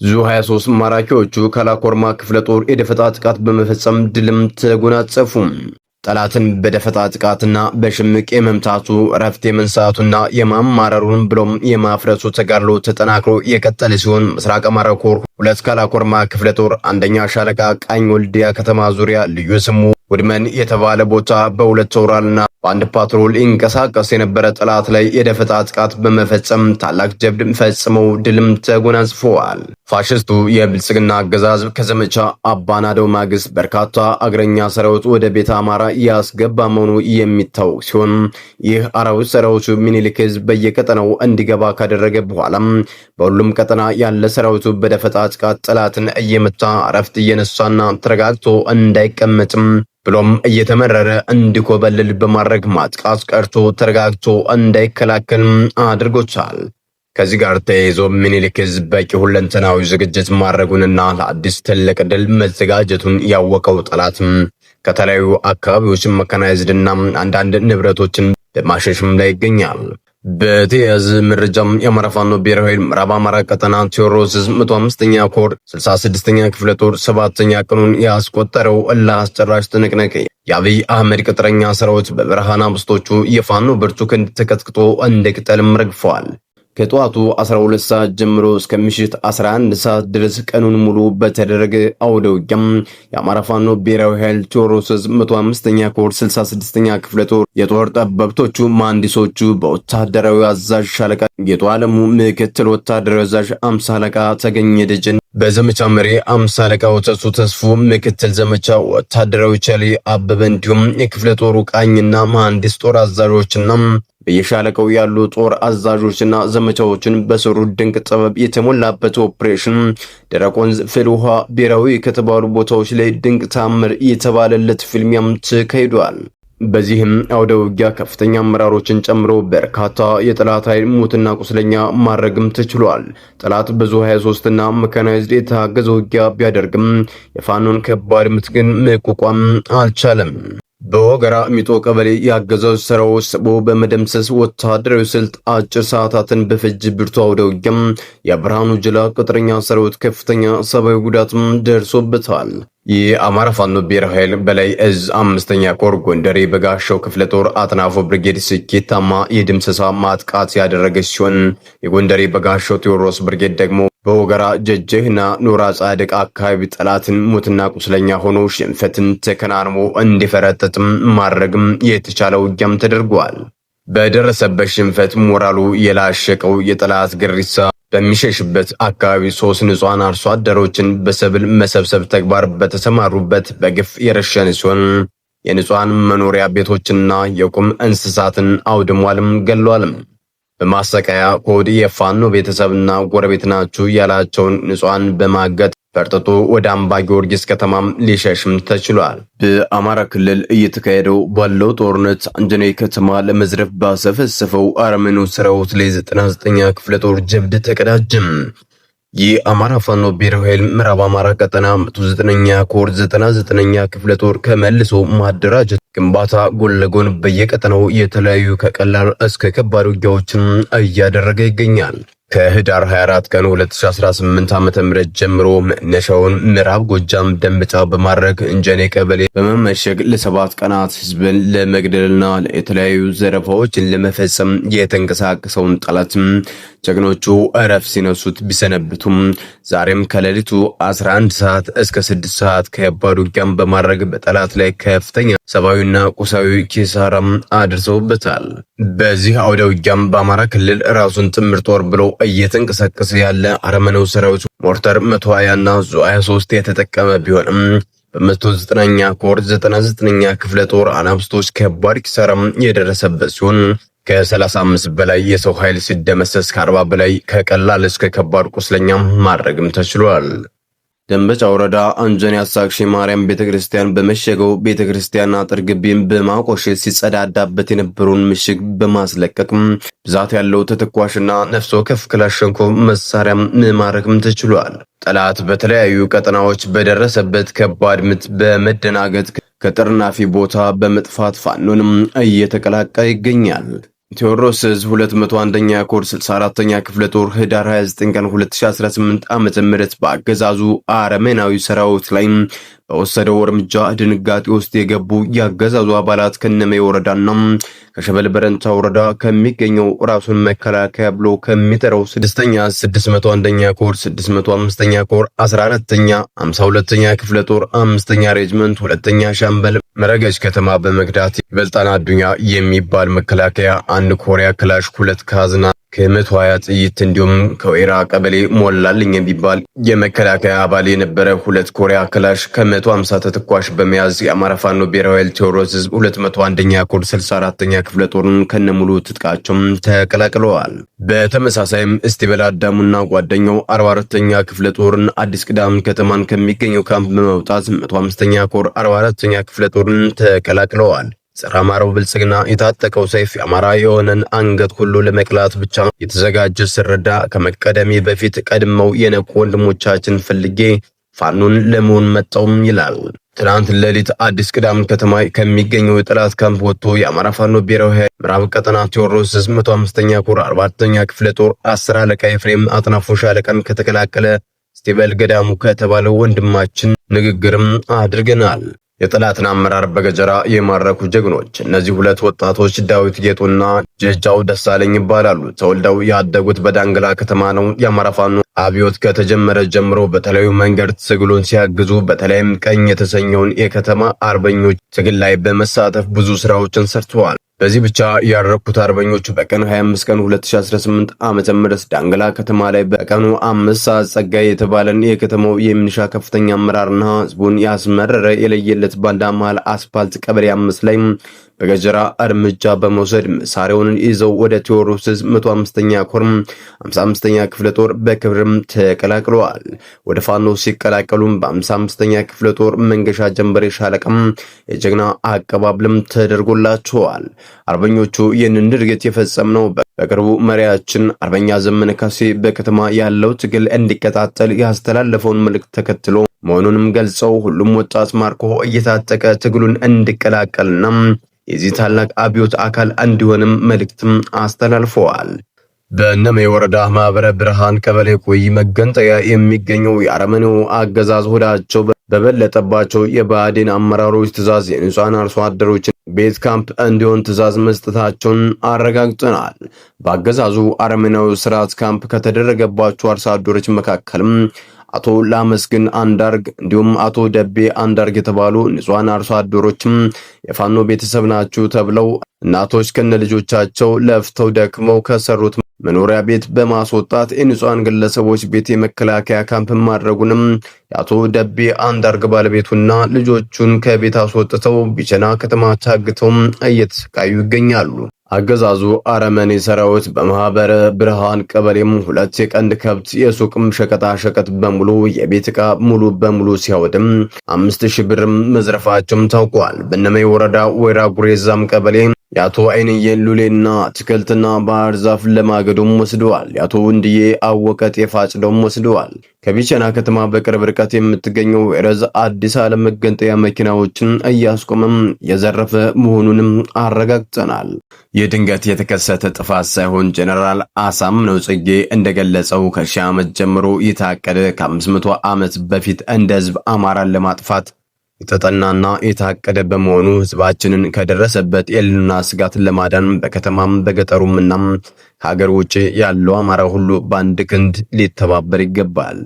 ዙ 23 ማራኪዎቹ ከላኮርማ ክፍለ ጦር የደፈጣ ጥቃት በመፈጸም ድልም ተጎናጸፉ። ጠላትን በደፈጣ ጥቃትና በሽምቅ የመምታቱ ረፍት የመንሳቱና የማማረሩን ብሎም የማፍረሱ ተጋድሎ ተጠናክሮ የቀጠለ ሲሆን ምስራቅ አማራ ኮር 2 ከላኮርማ ክፍለ ጦር አንደኛ ሻለቃ ቃኝ ወልዲያ ከተማ ዙሪያ ልዩ ስሙ ውድመን የተባለ ቦታ በሁለት ኦራልና በአንድ ፓትሮል ይንቀሳቀስ የነበረ ጠላት ላይ የደፈጣ ጥቃት በመፈጸም ታላቅ ጀብድ ፈጽመው ድልም ተጎናጽፈዋል። ፋሽስቱ የብልጽግና አገዛዝ ከዘመቻ አባናደው ማግስት በርካታ አገረኛ ሰራዊት ወደ ቤተ አማራ ያስገባ መሆኑ የሚታወቅ ሲሆን ይህ አራዊት ሰራዊቱ ሚኒሊክ ህዝብ በየቀጠናው እንዲገባ ካደረገ በኋላም በሁሉም ቀጠና ያለ ሰራዊቱ በደፈጣ ጥቃት ጠላትን እየመታ እረፍት እየነሳና ተረጋግቶ እንዳይቀመጥም ብሎም እየተመረረ እንዲኮበልል በማድረግ ማጥቃት ቀርቶ ተረጋግቶ እንዳይከላከል አድርጎታል። ከዚህ ጋር ተያይዞ ሚኒሊክ ህዝብ በቂ ሁለንተናዊ ዝግጅት ማድረጉንና ለአዲስ ትልቅ ድል መዘጋጀቱን ያወቀው ጠላትም ከተለያዩ አካባቢዎች መካናይዝድና አንዳንድ ንብረቶችን በማሸሽም ላይ ይገኛል። በተያያዘ መረጃም የአማራ ፋኖ ብሔራዊ ኃይል ምዕራብ አማራ ቀጠና ቴዎድሮስ 105ኛ ኮር 66ኛ ክፍለ ጦር 7ኛ ቀኑን ያስቆጠረው እልህ አስጨራሽ ትንቅንቅ የአብይ አህመድ ቅጥረኛ ሰራዊት በብርሃን አምስቶቹ የፋኖ ብርቱ ክንድ ተቀጥቅጦ እንደ ቅጠልም ረግፈዋል። ከጠዋቱ 12 ሰዓት ጀምሮ እስከ ምሽት 11 ሰዓት ድረስ ቀኑን ሙሉ በተደረገ አውደ ውጊያም የአማራ ፋኖ ብሔራዊ ኃይል ቴዎድሮስ 105ኛ ኮር 66ኛ ክፍለ ጦር የጦር ጠበብቶቹ መሐንዲሶቹ በወታደራዊ አዛዥ ሻለቃ ጌጡ ዓለሙ፣ ምክትል ወታደራዊ አዛዥ 50 አለቃ ተገኘ ደጀን፣ በዘመቻ መሪ 50 አለቃ ወተሱ ተስፉ፣ ምክትል ዘመቻ ወታደራዊ ቻሊ አበበ እንዲሁም የክፍለ ጦሩ ቃኝና መሐንዲስ ጦር አዛዦችና በየሻለቃው ያሉ ጦር አዛዦችና ዘመቻዎችን በሰሩ ድንቅ ጥበብ የተሞላበት ኦፕሬሽን ደረቅ ወንዝ ፍል ውሃ ብሔራዊ ከተባሉ ቦታዎች ላይ ድንቅ ታምር የተባለለት ፍልሚያም ተካሂዷል። በዚህም አውደ ውጊያ ከፍተኛ አመራሮችን ጨምሮ በርካታ የጠላት ኃይል ሙትና ቁስለኛ ማድረግም ተችሏል። ጠላት ብዙ 23 እና መካናይዝድ የታገዘ ውጊያ ቢያደርግም የፋኖን ከባድ ምት ግን መቋቋም አልቻለም። በወገራ ሚጦ ቀበሌ ያገዛዙ ሰራዊት ስቦ በመደምሰስ ወታደራዊ ስልት አጭር ሰዓታትን በፈጅ ብርቱ አውደ ውጊያም የብርሃኑ ጅላ ቅጥረኛ ሰራዊት ከፍተኛ ሰብአዊ ጉዳትም ደርሶበታል። የአማራ ፋኖ ብሔራዊ ኃይል በላይ እዝ 5ኛ ኮር ጎንደሬ በጋሻው ክፍለ ጦር አጥናፎ ብርጌድ ስኬታማ የድምሰሳ ማጥቃት ያደረገች ሲሆን የጎንደሬ በጋሻው ቴዎድሮስ ብርጌድ ደግሞ በወገራ ጀጀህና ኖራ ጻድቅ አካባቢ ጠላትን ሙትና ቁስለኛ ሆኖ ሽንፈትን ተከናንሞ እንዲፈረጥጥም ማድረግም የተቻለ ውጊያም ተደርጓል። በደረሰበት ሽንፈት ሞራሉ የላሸቀው የጠላት ግሪሳ በሚሸሽበት አካባቢ 3 ንጹሃን አርሶ አደሮችን በሰብል መሰብሰብ ተግባር በተሰማሩበት በግፍ የረሸነ ሲሆን የንጹሃን መኖሪያ ቤቶችና የቁም እንስሳትን አውድሟልም ገሏልም። በማሰቃያ ኮድ የፋኖ ቤተሰብና ጎረቤት ናችሁ ያላቸውን ንጹሃን በማገት ፈርጥጦ ወደ አምባ ጊዮርጊስ ከተማም ሊሸሽም ተችሏል። በአማራ ክልል እየተካሄደው ባለው ጦርነት አንጀኔ ከተማ ለመዝረፍ ባሰፈሰፈው አረመኔ ሰራዊት ላይ 99ኛ ክፍለ ጦር ጀብድ ተቀዳጀም። የአማራ ፋኖ ብሔራዊ ኃይል ምዕራብ አማራ ቀጠና 109ኛ ኮር 99ኛ ክፍለ ጦር ከመልሶ ማደራጀት ግንባታ ጎን ለጎን በየቀጠናው የተለያዩ ከቀላል እስከ ከባድ ውጊያዎችን እያደረገ ይገኛል። ከህዳር 24 ቀን 2018 ዓ.ም ጀምሮ መነሻውን ምዕራብ ጎጃም ደንበጫ በማድረግ እንጀኔ ቀበሌ በመመሸግ ለ7 ቀናት ህዝብን ለመግደልና የተለያዩ ዘረፋዎችን ለመፈጸም የተንቀሳቀሰውን ጠላት ጀግኖቹ እረፍ ሲነሱት ቢሰነብቱም ዛሬም ከሌሊቱ 11 ሰዓት እስከ 6 ሰዓት ከባድ ውጊያም በማድረግ በጠላት ላይ ከፍተኛ ሰብአዊና ቁሳዊ ኪሳራም አድርሰውበታል። በዚህ አውደ ውጊያም በአማራ ክልል ራሱን ጥምር ጦር ብሎ እየተንቀሳቀሰ ያለ አረመኔው ሰራዊት ሞርተር 120 እና ዙ 23 የተጠቀመ ቢሆንም በ109ኛ ኮር 99ኛ ክፍለ ጦር አናብስቶች ከባድ ኪሳራም የደረሰበት ሲሆን ከ35 በላይ የሰው ኃይል ሲደመሰስ ከ40 በላይ ከቀላል እስከ ከባድ ቁስለኛ ማድረግም ተችሏል። ደንበጫ ወረዳ አንጀኔ አሳክሺ ማርያም ቤተክርስቲያን በመሸገው ቤተክርስቲያን አጥር ግቢን በማቆሸሽ ሲጸዳዳበት የነበረውን ምሽግ በማስለቀቅም ብዛት ያለው ተተኳሽና ነፍስ ወከፍ ክላሽንኮቭ መሳሪያም ማረክም ተችሏል። ጠላት በተለያዩ ቀጠናዎች በደረሰበት ከባድ ምት በመደናገጥ ከጥርናፊ ቦታ በመጥፋት ፋኖንም እየተቀላቀለ ይገኛል። ቴዎድሮስ ዕዝ 201ኛ ኮር 64ኛ ክፍለ ጦር ህዳር 29 ቀን 2018 ዓ.ም በአገዛዙ አረመናዊ ሰራዊት ላይ በወሰደው እርምጃ ድንጋጤ ውስጥ የገቡ የአገዛዙ አባላት ከነሜ ወረዳና ከሸበል በረንታ ወረዳ ከሚገኘው ራሱን መከላከያ ብሎ ከሚጠራው 6ኛ 601ኛ ኮር 605ኛ ኮር 14ኛ 52ኛ ክፍለ ጦር 5ኛ ሬጅመንት 2ኛ ሻምበል መረገጭ ከተማ በመግዳት ይበልጣን አዱኛ የሚባል መከላከያ አንድ ኮሪያ ክላሽ 2 ካዝና ከ120 ጥይት እንዲሁም ከወይራ ቀበሌ ሞላልኝ የሚባል የመከላከያ አባል የነበረ 2 ኮሪያ ክላሽ ከ150 ተተኳሽ በመያዝ የአማራ ፋኖ ብሔራዊ ኃይል ቴዎድሮስ ዕዝ 201ኛ ኮር 64ኛ ክፍለ ጦርን ከነሙሉ ትጥቃቸውም ተቀላቅለዋል። በተመሳሳይም እስቲበላ አዳሙና ጓደኛው 44ኛ ክፍለ ጦርን አዲስ ቅዳም ከተማን ከሚገኘው ካምፕ በመውጣት 105ኛ ኮር 44ኛ ክፍለ ጦርን ተቀላቅለዋል። ጸረ አማራው ብልጽግና የታጠቀው ሰይፍ የአማራ የሆነን አንገት ሁሉ ለመቅላት ብቻ የተዘጋጀ ስረዳ ከመቀደሜ በፊት ቀድመው የነቁ ወንድሞቻችን ፈልጌ ፋኖን ለመሆን መጣውም ይላል። ትናንት ሌሊት አዲስ ቅዳም ከተማ ከሚገኘው የጠላት ካምፕ ወጥቶ የአማራ ፋኖ ብሔራዊ ኃይል ምዕራብ ቀጠና ቴዎድሮስ ዕዝ 105ኛ ኮር 44ኛ ክፍለ ጦር 10 አለቃ ኤፍሬም አጥናፉ ሻለቃን ከተቀላቀለ እስቲበል ገዳሙ ከተባለው ወንድማችን ንግግርም አድርገናል። የጠላትን አመራር በገጀራ የማረኩ ጀግኖች እነዚህ ሁለት ወጣቶች ዳዊት ጌጡና ጀጃው ደሳለኝ ይባላሉ። ተወልደው ያደጉት በዳንግላ ከተማ ነው። የአማራ ፋኖ አብዮት ከተጀመረ ጀምሮ በተለያዩ መንገድ ትግሉን ሲያግዙ በተለይም ቀኝ የተሰኘውን የከተማ አርበኞች ትግል ላይ በመሳተፍ ብዙ ስራዎችን ሰርተዋል። በዚህ ብቻ ያረኩት አርበኞቹ በቀን 25 ቀን 2018 ዓመተ ምህረት ዳንግላ ከተማ ላይ በቀኑ 5 ሰዓት ጸጋይ የተባለን የከተማው የሚኒሻ ከፍተኛ አመራርና ህዝቡን ያስመረረ የለየለት ባንዳ መሃል አስፓልት ቀበሌ 5 ላይ በገጀራ እርምጃ በመውሰድ መሳሪያውን ይዘው ወደ ቴዎድሮስ ዕዝ 105ኛ ኮር 55ኛ ክፍለ ጦር በክብርም ተቀላቅለዋል። ወደ ፋኖ ሲቀላቀሉም በ55ኛ ክፍለ ጦር መንገሻ ጀንበሬ ሻለቃም የጀግና አቀባበልም ተደርጎላቸዋል። አርበኞቹ ይህንን ድርጊት የፈጸምነው በቅርቡ መሪያችን አርበኛ ዘመነ ካሴ በከተማ ያለው ትግል እንዲቀጣጠል ያስተላለፈውን መልእክት ተከትሎ መሆኑንም ገልጸው ሁሉም ወጣት ማርኮ እየታጠቀ ትግሉን እንዲቀላቀልና የዚህ ታላቅ አብዮት አካል እንዲሆንም መልእክትም አስተላልፈዋል። በነሜ ወረዳ ማህበረ ብርሃን ቀበሌ ቆይ መገንጠያ የሚገኘው የአረመኔው አገዛዝ ሆዳቸው በበለጠባቸው የባዕዴን አመራሮች ትዕዛዝ የንጹሃን አርሶ አደሮችን ቤት ካምፕ እንዲሆን ትዕዛዝ መስጠታቸውን አረጋግጠናል። በአገዛዙ አረመኔያዊ ስርዓት ካምፕ ከተደረገባቸው አርሶ አደሮች መካከልም አቶ ላመስግን አንዳርግ እንዲሁም አቶ ደቤ አንዳርግ የተባሉ ንጹሃን አርሶ አደሮችም የፋኖ ቤተሰብ ናችሁ ተብለው እናቶች ከነልጆቻቸው ለፍተው ደክመው ከሰሩት መኖሪያ ቤት በማስወጣት የንጹሃን ግለሰቦች ቤት የመከላከያ ካምፕ ማድረጉንም የአቶ ደቤ አንዳርግ ባለቤቱና ልጆቹን ከቤት አስወጥተው ቢቸና ከተማ ታግተው እየተሰቃዩ ይገኛሉ። አገዛዙ አረመኔ ሰራዊት በማህበረ ብርሃን ቀበሌም 2 የቀንድ ከብት የሱቅም ሸቀጣ ሸቀጥ በሙሉ የቤት ዕቃ ሙሉ በሙሉ ሲያወድም 5000 ብርም መዝረፋቸውም ታውቋል። በነሜ ወረዳ ወይራ ጉሬዛም ቀበሌ የአቶ አይንዬ ሉሌና አትክልትና ባህር ዛፍ ለማገዶም ወስደዋል። የአቶ ወንድዬ አወቀ ጤፍ አጭደውም ወስደዋል። ከቢቸና ከተማ በቅርብ ርቀት የምትገኘው ወይረዝ አዲስ ዓለም መገንጠያ መኪናዎችን እያስቆመም የዘረፈ መሆኑንም አረጋግጠናል። የድንገት የተከሰተ ጥፋት ሳይሆን ጀነራል አሳምነው ጽጌ እንደገለጸው ከ1000 ዓመት ጀምሮ የታቀደ ከ500 ዓመት በፊት እንደ ህዝብ አማራን ለማጥፋት የተጠናና የታቀደ በመሆኑ ህዝባችንን ከደረሰበት የህልውና ስጋትን ለማዳን በከተማም በገጠሩምና ከሀገር ውጭ ያለው አማራ ሁሉ በአንድ ክንድ ሊተባበር ይገባል።